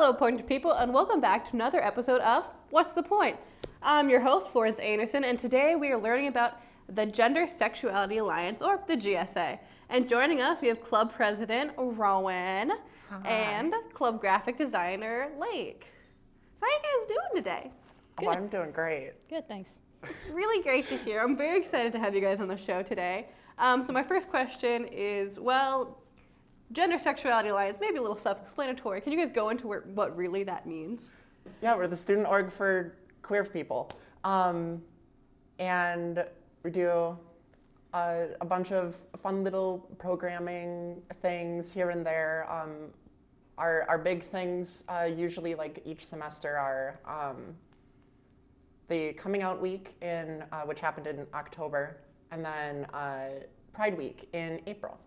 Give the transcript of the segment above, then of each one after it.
Hello, Pointed People, and welcome back to another episode of What's the Point? I'm your host, Florence, and today we are learning about the Gender-Sexuality Alliance, or the GSA. And joining us, we have Club President Rowan and Club Graphic Designer Lake. So how are you guys doing today? Good. Oh, I'm doing great. Good, thanks. Really great to hear. I'm very excited to have you guys on the show today. So my first question is, well, Gender-Sexuality Alliance, maybe a little self-explanatory. Can you guys go into what really that means? Yeah, we're the student org for queer people. And we do a bunch of fun little programming things here and there. Our big things usually like each semester are the coming out week which happened in October, and then Pride Week in April.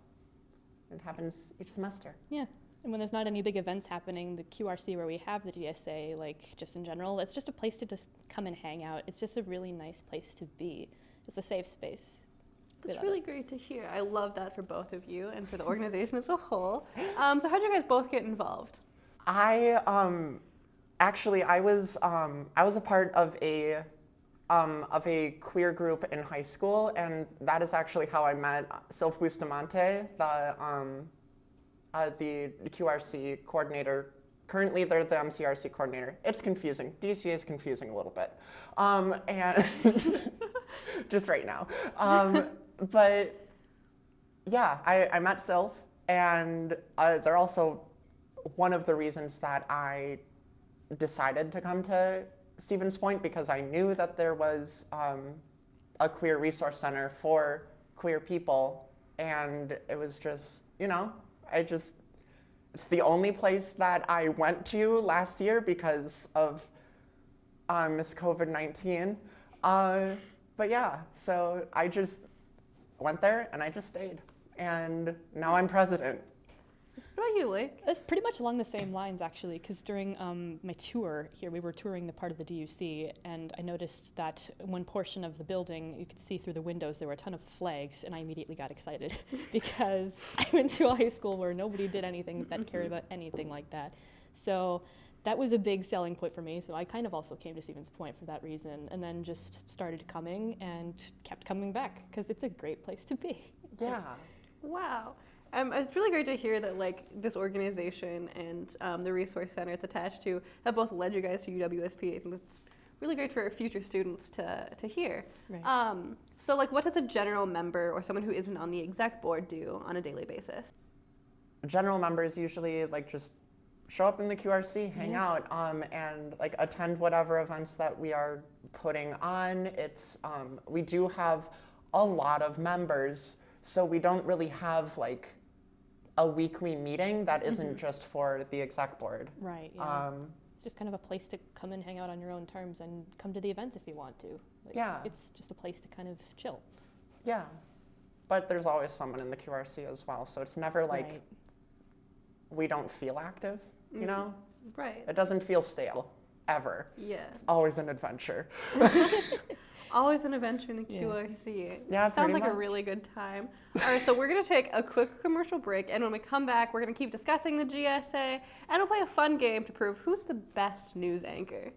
It happens each semester. Yeah, and when there's not any big events happening, the QRC where we have the GSA, like just in general, it's just a place to just come and hang out. It's just a really nice place to be. It's a safe space. That's really great to hear. I love that for both of you and for the organization as a whole. So how did you guys both get involved? I was a part of a queer group in high school, and that is actually how I met Sylph Bustamante, the QRC coordinator. Currently, they're the MCRC coordinator. It's confusing. DCA is confusing a little bit, and just right now. But yeah, I met Sylph, and they're also one of the reasons that I decided to come to Stevens Point, because I knew that there was a queer resource center for queer people, and it was just, it's the only place that I went to last year because of Miss COVID-19. But yeah, so I just went there and I just stayed, and now I'm president. What about you, Lake? It's pretty much along the same lines, actually, because during my tour here, we were touring the part of the DUC, and I noticed that one portion of the building, you could see through the windows, there were a ton of flags, and I immediately got excited because I went to a high school where nobody did anything that cared about anything like that. So that was a big selling point for me, so I kind of also came to Stevens Point for that reason, and then just started coming and kept coming back, because it's a great place to be. Yeah. Wow. It's really great to hear that this organization and the resource center it's attached to have both led you guys to UWSP. I think it's really great for future students to hear. Right. So what does a general member or someone who isn't on the exec board do on a daily basis? General members usually just show up in the QRC, hang out, and attend whatever events that we are putting on. It's we do have a lot of members, so we don't really have a weekly meeting that isn't just for the exec board. Right, yeah. It's just kind of a place to come and hang out on your own terms and come to the events if you want to. Yeah. It's just a place to kind of chill. Yeah, but there's always someone in the QRC as well, so it's never Right. we don't feel active, you know? Right. It doesn't feel stale, ever. Yeah. It's always an adventure. Always an adventure in the QRC. Yeah, Sounds like much. a really good time. All right, so we're going to take a quick commercial break, and when we come back, we're going to keep discussing the GSA, and we'll play a fun game to prove who's the best news anchor.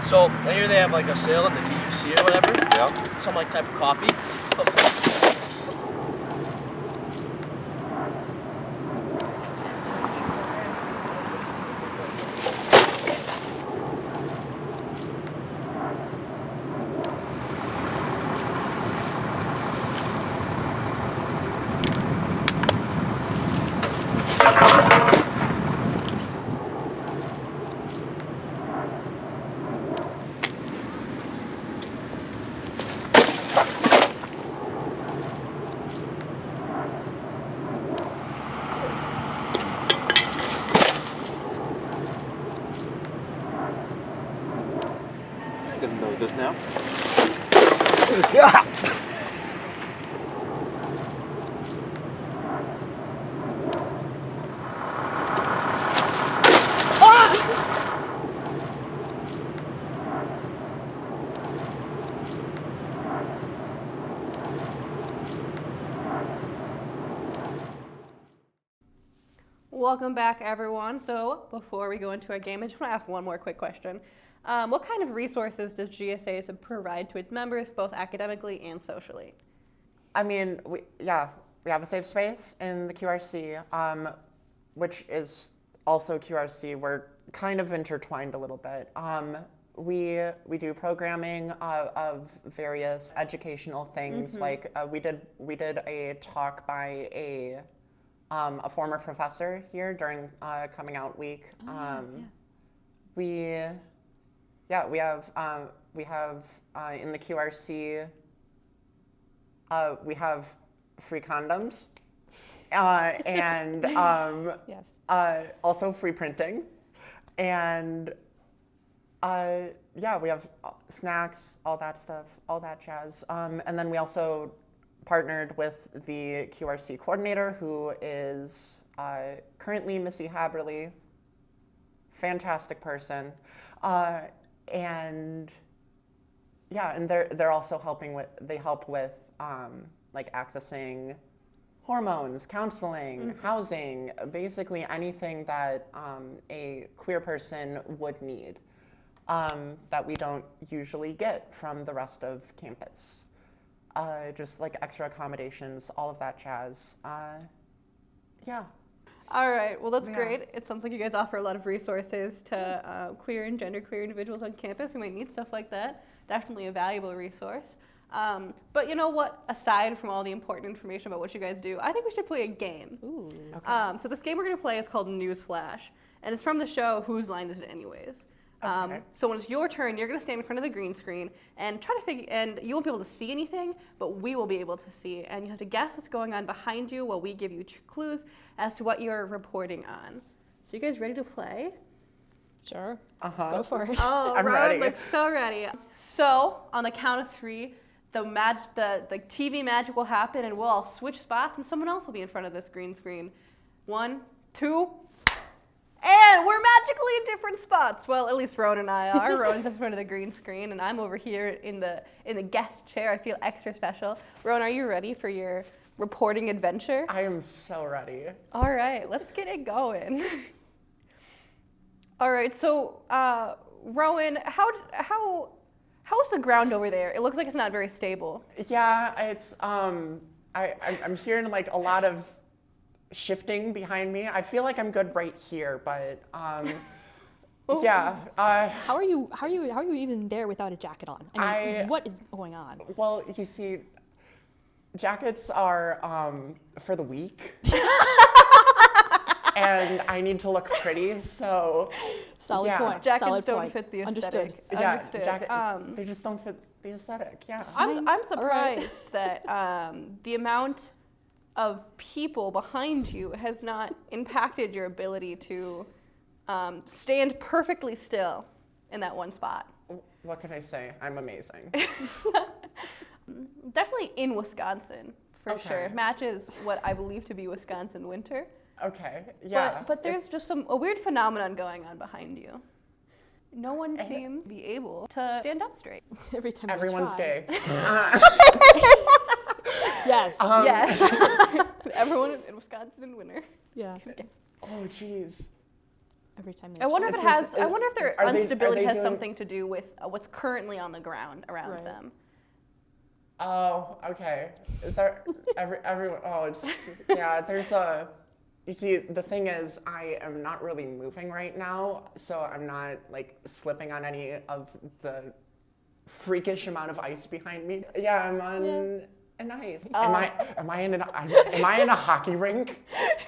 So I hear they have a sale at the DUC or whatever. Yeah. Some type of coffee. You guys can go with this now. Welcome back, everyone. So before we go into our game, I just want to ask one more quick question. What kind of resources does GSA provide to its members, both academically and socially? I mean, we have a safe space in the QRC, which is also QRC. We're kind of intertwined a little bit. We do programming of various educational things. Like we did a talk by a former professor here during coming out week. We have in the QRC we have free condoms and Yes. also free printing, and we have snacks, all that stuff, all that jazz. And then we also partnered with the QRC coordinator, who is currently Missy Haberly, fantastic person, and they're also help with like accessing hormones, counseling, housing, basically anything that a queer person would need that we don't usually get from the rest of campus. Just like extra accommodations, all of that jazz. All right, well, that's great. It sounds like you guys offer a lot of resources to queer and genderqueer individuals on campus who might need stuff like that. Definitely a valuable resource. But you know what? Aside from all the important information about what you guys do, I think we should play a game. Ooh. Okay. So this game we're going to play is called Newsflash, and it's from the show Whose Line Is It Anyways? Okay. So when it's your turn, you're going to stand in front of the green screen and try to figure, and you won't be able to see anything, but we will be able to see, and you have to guess what's going on behind you while we give you clues as to what you're reporting on. So you guys ready to play? Sure. Uh-huh. Go for it. Oh, I'm Ron, ready. like so ready. So on the count of three, the TV magic will happen, and we'll all switch spots, and someone else will be in front of this green screen. 1, 2. And we're magically in different spots. Well, at least Rowan and I are. Rowan's in front of the green screen, and I'm over here in the guest chair. I feel extra special. Rowan, are you ready for your reporting adventure? I am so ready. All right, let's get it going. All right, so Rowan, how's the ground over there? It looks like it's not very stable. Yeah, it's I'm hearing like a lot of shifting behind me. I feel like I'm good right here, but yeah. How are you even there without a jacket on? I mean, what is going on? Well, you see, jackets are for the weak. And I need to look pretty, so Solid point. Jackets Solid don't point. fit the Understood. aesthetic. yeah, Understood. they just don't fit the aesthetic. Yeah. I'm surprised that the amount of people behind you has not impacted your ability to stand perfectly still in that one spot. What can I say? I'm amazing. Definitely in Wisconsin, for Okay. sure. Matches what I believe to be Wisconsin winter. Okay. Yeah. But there's just a weird phenomenon going on behind you. No one seems to be able to stand up straight. Every time Everyone's we try. gay. Yes. Yes. Everyone in Wisconsin in winter. Yeah. Oh, jeez. Every time they I wonder if try. it has. I wonder if their Are they instability has doing- something to do with what's currently on the ground around Right. them. Oh, okay. Is there everyone? Oh, it's yeah. There's a. You see, the thing is, I am not really moving right now, so I'm not like slipping on any of the freakish amount of ice behind me. Yeah, I'm on an ice. Am I in a hockey rink?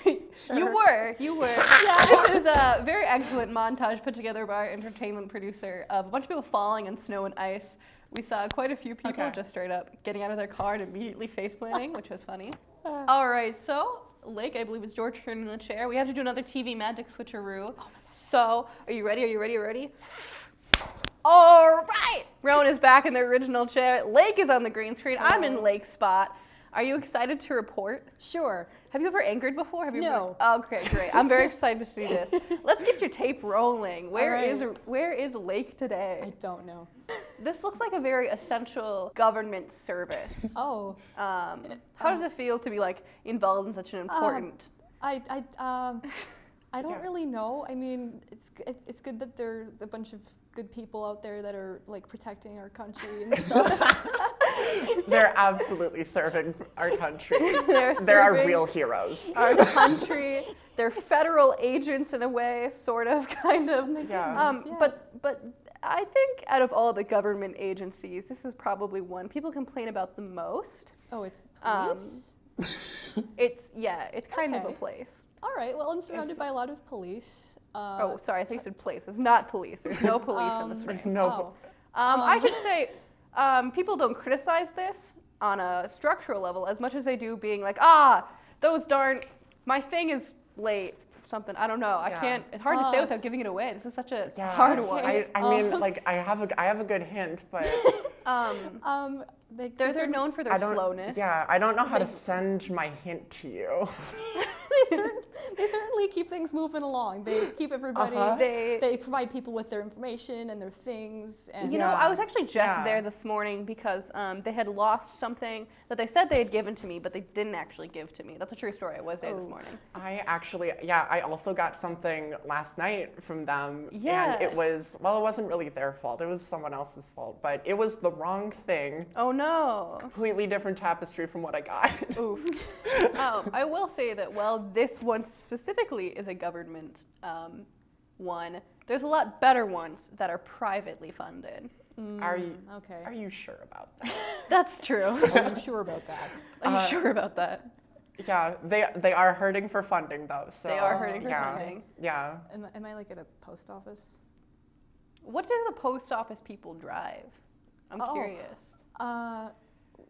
You were. Yeah, this is a very excellent montage put together by our entertainment producer of a bunch of people falling in snow and ice. We saw quite a few people Okay. just straight up getting out of their car and immediately face planting, which was funny. All right, so Lake, I believe it's your turn in the chair. We have to do another TV magic switcheroo. So, are you ready? All right, Rowan is back in their original chair. Lake is on the green screen. I'm in Lake's spot. Are you excited to report? Sure. Have you ever anchored before? Have you No. Ever... Okay, great. I'm very excited to see this. Let's get your tape rolling. Where is Lake today? I don't know. This looks like a very essential government service. Oh. How does it feel to be like involved in such an important? I don't really know. I mean, it's good that there's a bunch of good people out there that are like protecting our country and stuff. They're absolutely serving our country. They're our serving real heroes. Our country. They're federal agents in a way, sort of, kind of. Oh my Yes. goodness, But I think out of all the government agencies, this is probably one people complain about the most. Oh, it's police? It's kind of a Okay. place. All right, well, I'm surrounded by a lot of police. Oh, sorry, I think you said place. It's not police. There's no police in this There's room. no. I should say, people don't criticize this on a structural level as much as they do being like, those darn, my thing is late. Something, I don't know. I can't, it's hard to say without giving it away. This is such a hard one. I mean, like, I have a good hint, but they're known for their slowness. Yeah, I don't know how to send my hint to you. They certainly keep things moving along. They keep everybody. They provide people with their information and their things. And You know, I was actually just there this morning because they had lost something that they said they had given to me, but they didn't actually give to me. That's a true story. I was there this morning. I also got something last night from them. Yeah. And it wasn't really their fault. It was someone else's fault, but it was the wrong thing. Oh no. Completely different tapestry from what I got. Oof. I will say that, this one specifically is a government one. There's a lot better ones that are privately funded. Are you sure about that? That's true. Are you sure about that? Are you sure about that? Yeah, they are hurting for funding though. So They are hurting for funding. Yeah. Am I like at a post office? What do the post office people drive? I'm curious.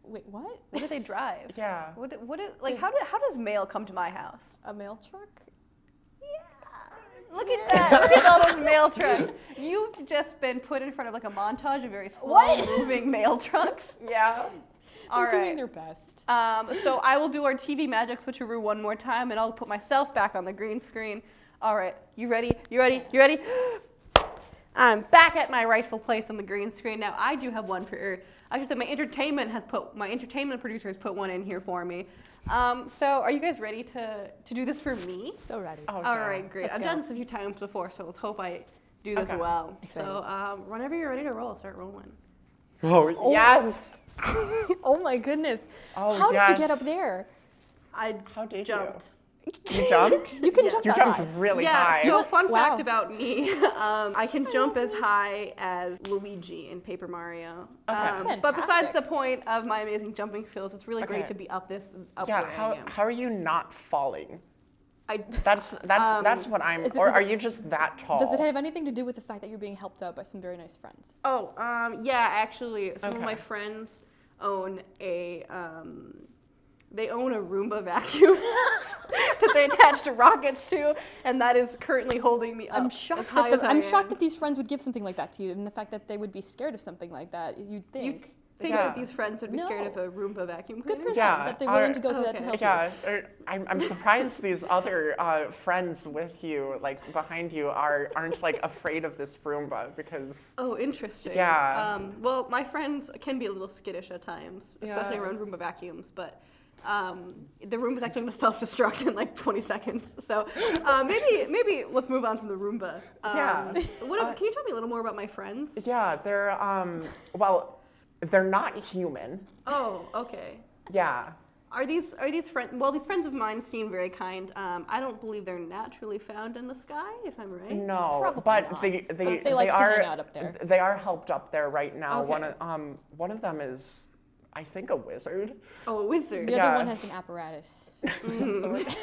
Wait, what? What do they drive? Yeah. How does mail come to my house? A mail truck? Yeah. Look at that. Look at all those mail trucks. You've just been put in front of like a montage of very slow-moving mail trucks. Yeah. They're doing their best. So I will do our TV magic switcheroo one more time, and I'll put myself back on the green screen. All right, you ready? You ready? You ready? I'm back at my rightful place on the green screen. Now I do have one for. I should say my entertainment producer has put one in here for me. So are you guys ready to do this for me? So ready. Okay. All right, great. Let's I've go. done this a few times before, so let's hope I do this well. Excited. So whenever you're ready to roll, start rolling. Oh, yes. Oh my goodness. Oh, How did you get up yes. there? How did Jumped. You jumped? You can jump You that jumped high. really Yeah, high. so fun Wow. fact about me, I can jump as high as Luigi in Paper Mario. That's But besides fantastic. the point of my amazing jumping skills, it's really great Okay. to be up where Yeah. I am. How are you not falling? I, That's what I'm. Is it- Or is are it- you just that tall? Does it have anything to do with the fact that you're being helped out by some very nice friends? yeah, actually, some of Okay. my friends own a Roomba vacuum that they attach to rockets to, and that is currently holding me up. I'm as shocked high that as I I'm am. shocked that these friends would give something like that to you, and the fact that they would be scared of something like that. You'd You think. think Yeah. that these friends would be scared of No. a Roomba vacuum Good cleaner? for Yeah, them that they're willing to go through that to okay. help you. Yeah, I'm surprised these other friends with you, like behind you, aren't like afraid of this Roomba because. Oh, interesting. Yeah. Well, my friends can be a little skittish at times, especially Yeah. around Roomba vacuums, but the Roomba's actually going to self-destruct in like 20 seconds. So maybe let's move on from the Roomba. Yeah. Can you tell me a little more about my friends? Yeah, they're they're not human. Oh, okay. Yeah. Are these friends? Well, these friends of mine seem very kind. I don't believe they're naturally found in the sky, if I'm right. No, Probably but not. they But they like to are hang out up there. They are helped up there right now. Okay. One of them is, I think, a wizard. Oh, a wizard. The Yeah. other one has an apparatus of some sort.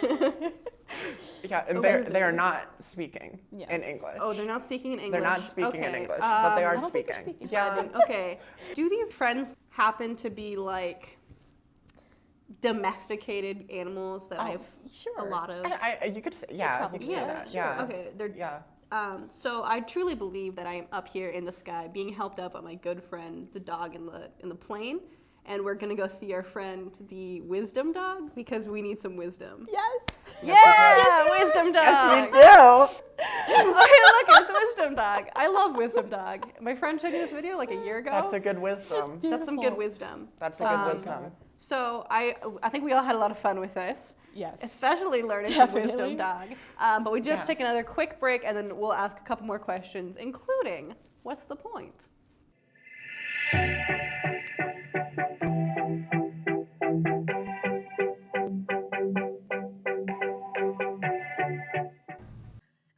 Yeah, and A they are wizard. not speaking Yeah. in English. Oh, they're not speaking in English. They're not speaking in Okay, English, but they I are don't think they're speaking. speaking. Yeah. Okay. Do these friends happen to be like domesticated animals that I have Sure. a lot of? You could say, yeah, you probably- could say yeah, that. sure. Yeah. Okay, they're Yeah. So I truly believe that I am up here in the sky, being helped out by my good friend, the dog in the plane, and we're gonna go see our friend, the wisdom dog, because we need some wisdom. Yes. Yeah, wisdom dog. Yes, you do. Okay, look, it's wisdom dog. I love wisdom dog. My friend showed me this video like a year ago. That's a good wisdom. That's some good wisdom. That's a good wisdom. So I think we all had a lot of fun with this. Yes. Especially learning Definitely. from wisdom dog. But we just take another quick break, and then we'll ask a couple more questions, including, what's the point?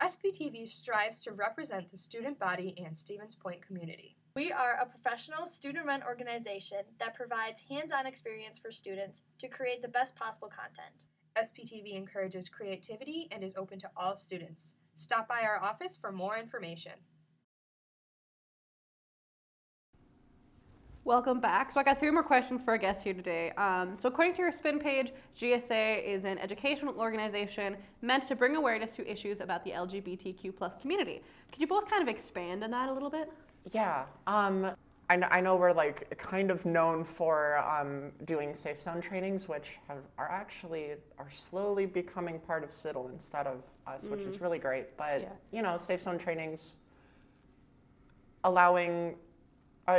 SPTV strives to represent the student body and Stevens Point community. We are a professional student-run organization that provides hands-on experience for students to create the best possible content. SPTV encourages creativity and is open to all students. Stop by our office for more information. Welcome back. So I got 3 more questions for our guest here today. So according to your spin page, GSA is an educational organization meant to bring awareness to issues about the LGBTQ+ community. Could you both kind of expand on that a little bit? Yeah. I know we're like kind of known for doing safe zone trainings, which are slowly becoming part of CITL instead of us, which is really great. But you know, safe zone trainings, allowing,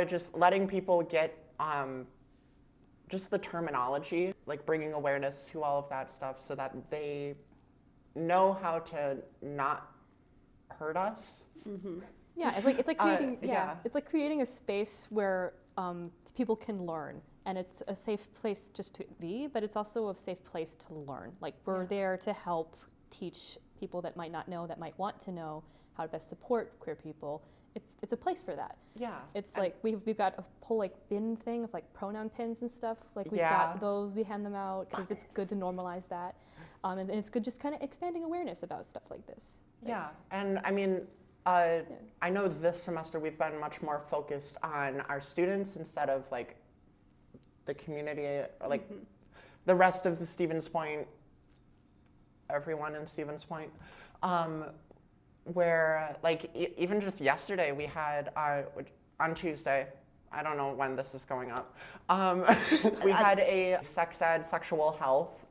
just letting people get just the terminology, like bringing awareness to all of that stuff, so that they know how to not hurt us. Yeah, it's like creating yeah. it's like creating a space where people can learn, and it's a safe place just to be, but it's also a safe place to learn. Like we're there to help teach people that might not know, that might want to know how to best support queer people. It's a place for that. Yeah. It's like we've got a whole like bin thing of like pronoun pins and stuff. Like we've got those, we hand them out because it's good to normalize that, and it's good just kind of expanding awareness about stuff like this. Yeah, and I mean, I know this semester we've been much more focused on our students instead of like the community, or like the rest of the Stevens Point, everyone in Stevens Point. Where like even just yesterday we had on Tuesday, I don't know when this is going up, we had a sex ed, sexual health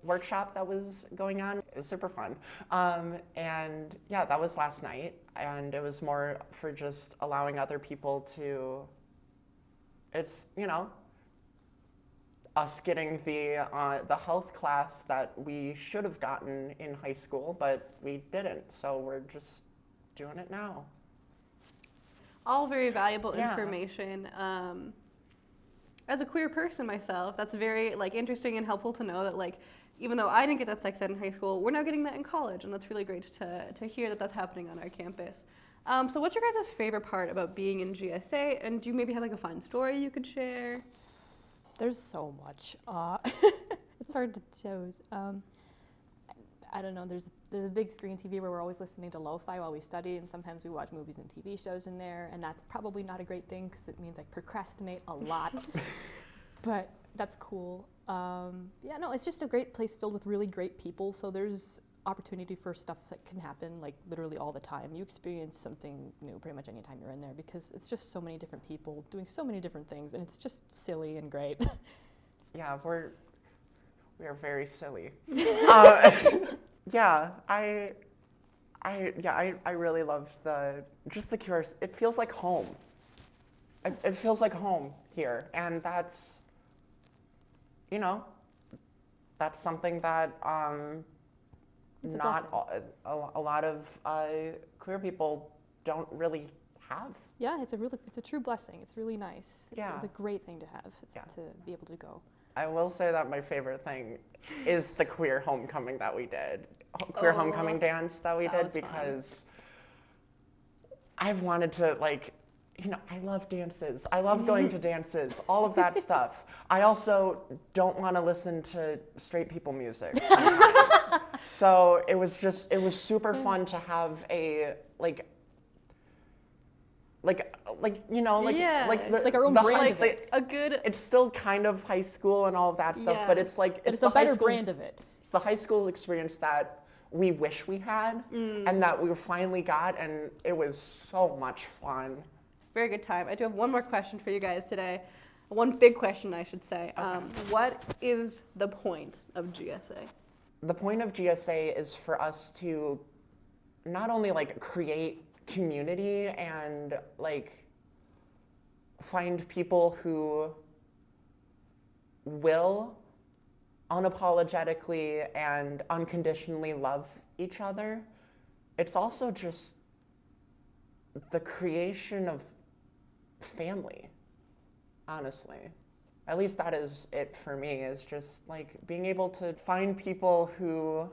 workshop that was going on. It was super fun. And yeah, that was last night, and it was more for just allowing other people to, it's, you know, us getting the health class that we should have gotten in high school, but we didn't. So we're just doing it now. All very valuable information. As a queer person myself, that's very like interesting and helpful to know that like even though I didn't get that sex ed in high school, we're now getting that in college, and that's really great to hear that that's happening on our campus. So what's your guys' favorite part about being in GSA, and do you maybe have like a fun story you could share? There's so much. It's hard to choose. I don't know. There's a big screen TV where we're always listening to lo-fi while we study, and sometimes we watch movies and TV shows in there, and that's probably not a great thing because it means I procrastinate a lot. But that's cool. Yeah, no, it's just a great place filled with really great people. So there's opportunity for stuff that can happen like literally all the time. You experience something new pretty much anytime you're in there because it's just so many different people doing so many different things, and it's just silly and great. Yeah, we are very silly. Yeah, I really love the curious. It feels like home. It feels like home here, and that's, you know, that's something that It's not a lot of queer people don't really have. Yeah, it's a true blessing. It's really nice. It's a great thing to have. To be able to go. I will say that my favorite thing is the queer homecoming that we did, homecoming dance that we did, because I've wanted to, like, you know, I love dances. I love going to dances, all of that stuff. I also don't want to listen to straight people music sometimes. So it was super fun to have a, you know, it's like our own brand of it. It's still kind of high school and all of that stuff, but it's like it's a better brand of it. It's the high school experience that we wish we had and that we finally got, and it was so much fun. Very good time. I do have one more question for you guys today. One big question, I should say. What is the point of GSA? The point of GSA is for us to not only like create community and like find people who will unapologetically and unconditionally love each other. It's also just the creation of family, honestly. At least that is it for me, is just like being able to find people who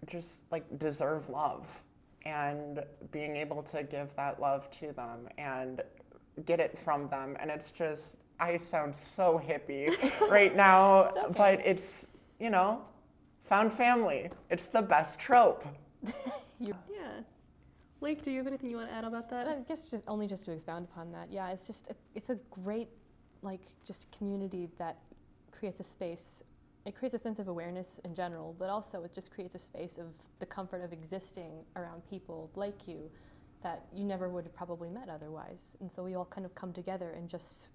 just like deserve love and being able to give that love to them and get it from them. And it's just, I sound so hippie right now, Okay. but it's, you know, found family. It's the best trope. Yeah. Lake, do you have anything you want to add about that? I guess just to expound upon that, yeah, it's a great, like, just community that creates a space. It creates a sense of awareness in general, but also it just creates a space of the comfort of existing around people like you that you never would have probably met otherwise. And so we all kind of come together and just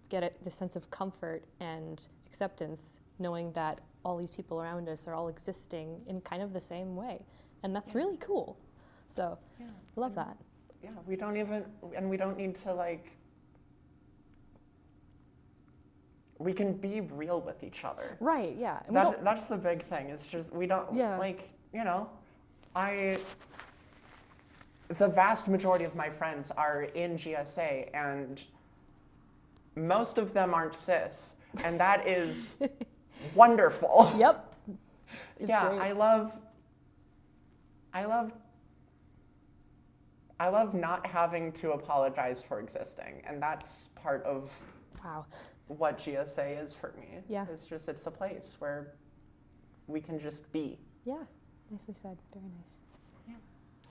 get this sense of comfort and acceptance, knowing that all these people around us are all existing in kind of the same way. And that's really cool. So, Yeah. I love that. Yeah, we don't need to like, we can be real with each other. Right, yeah. And That's the big thing. It's just, we don't, Yeah. like, you know, the vast majority of my friends are in GSA, and most of them aren't cis, and that is wonderful. Yep. It's Yeah, great. I love not having to apologize for existing, and that's part of Wow. what GSA is for me. Yeah. It's a place where we can just be. Yeah, nicely said. Very nice.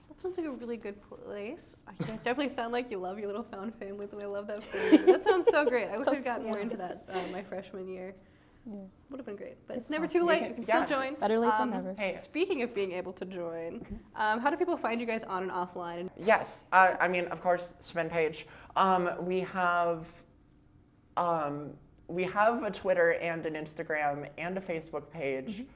That sounds like a really good place. You guys definitely sound like you love your little found families, and I love that for you. That sounds so great. I wish I'd gotten more into that my freshman year. Yeah. Would have been great, but it's It's never awesome. too late. You You can- can yeah. still join. Better late than never. Hey. Speaking of being able to join, how do people find you guys on and offline? Yes, I mean, of course, spin page. We have a Twitter and an Instagram and a Facebook page.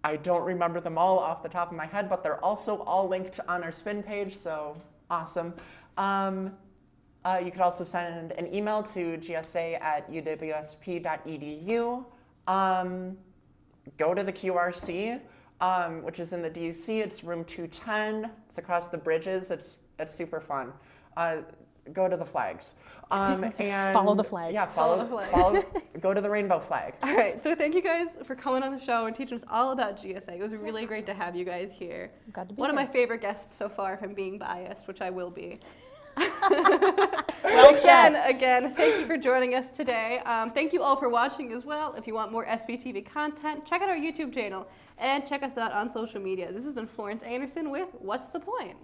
I don't remember them all off the top of my head, but they're also all linked on our spin page, so awesome. You could also send an email to gsa@uwsp.edu. Go to the QRC, which is in the DUC. It's room 210. It's across the bridges. It's super fun. Go to the flags. Just And follow the flags. Yeah, Follow the flag. go to the rainbow flag. All right, so thank you guys for coming on the show and teaching us all about GSA. It was really great to have you guys here. Glad to be One of here. my favorite guests so far, if I'm being biased, which I will be. Well said. Again, thank you for joining us today. Thank you all for watching as well. If you want more SBTV content, check out our YouTube channel and check us out on social media. This has been Florence Anderson with What's the Point?